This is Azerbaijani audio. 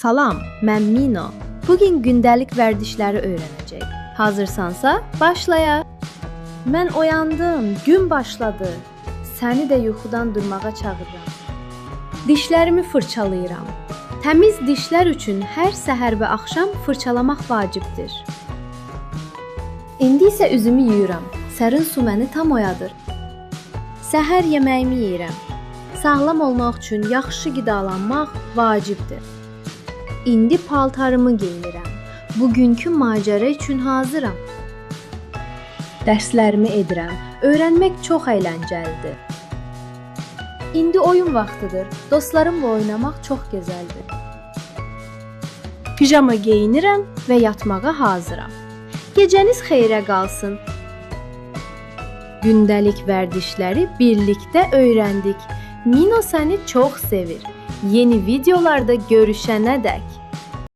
Salam, mən Mino. Bugün gündəlik vərdişləri öyrənəcək. Hazırsansa, başlayaq. Mən oyandım, gün başladı. Səni də yuxudan durmağa çağırıram. Dişlərimi fırçalayıram. Təmiz dişlər üçün hər səhər və axşam fırçalamaq vacibdir. İndi isə üzümü yuyuram. Sərin su məni tam oyadır. Səhər yeməyimi yeyirəm. Sağlam olmaq üçün yaxşı qidalanmaq vacibdir. İndi paltarımı geyinirəm. Bugünkü macəra üçün hazıram. Dərslərimi edirəm. Öyrənmək çox əyləncəlidir. İndi oyun vaxtıdır. Dostlarımla oynamaq çox gözəldir. Pijama geyinirəm və yatmağa hazıram. Gecəniz xeyrə qalsın. Gündəlik vərdişləri birlikdə öyrəndik. Mino səni çox sevir. Yeni videolarda görüşənədək.